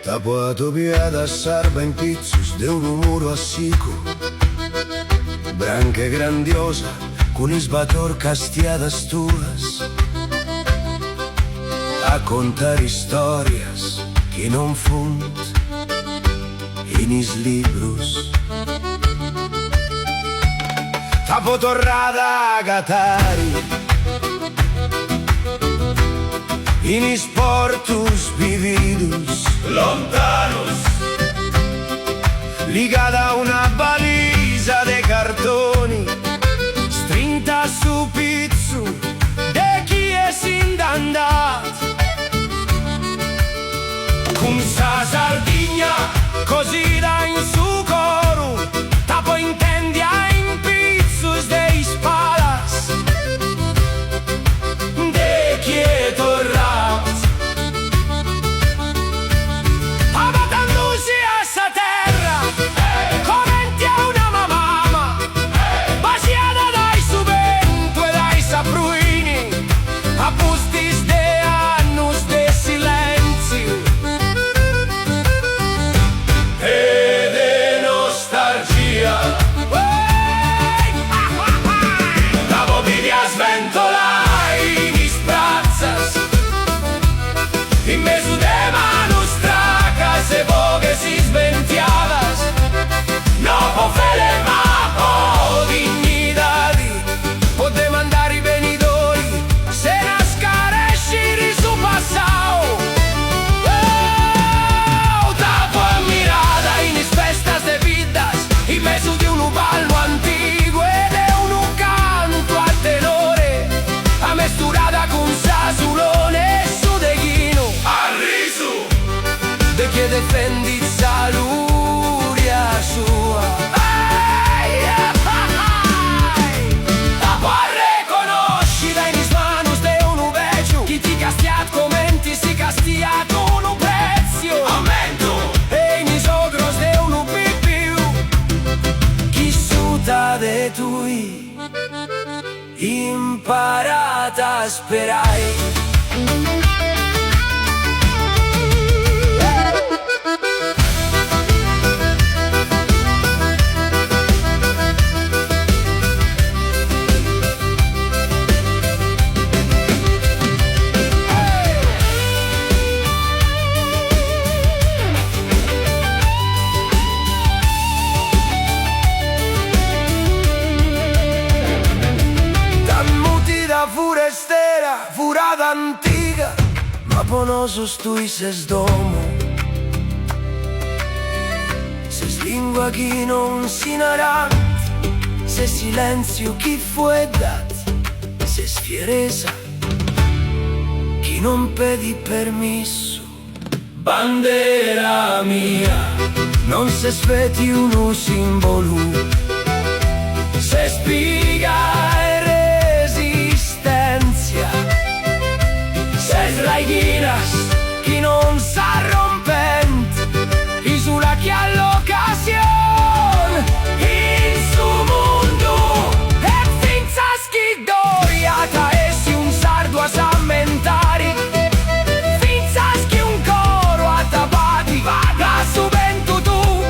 Tapuato piada sarba in pizzus de un muro assico, branca grandiosa con isbator castiadas tuas, a contar historias que non fund in is libros. Tapo torrada a gatari in is portus vividus lontanos, ligada a una balisa de cartoni, strinta su pizzu de chi è sin d'andat, con sa sardigna così da in su coru, tapo intendia in pizzus de spadas de chi è torrat. Defendi saluria sua. Tapo a reconosci dai mis manus de unu veciu, chi ti castiat commenti si castiat unu prezio aumento, e i mis ogros de unu pipiu, chi suta de tui imparata a sperai. Furestera, furada antiga, ma ponosos tu ses domo, ses lingua chi non si narant, ses silenzio chi fue dat, ses fiereza chi non pedi permiso. Bandera mia, non ses feti uno simbolo, ses spiga chi non sa rompent, isula che all'occasione in su mondo e finza schidoriata e si un sardo a sammentari, finza schi un coro a tabati, vaga su vento tu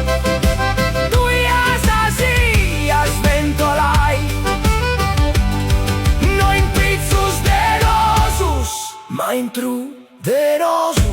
a si a sventolai, no in pizzus de losus, ma in tru de nos.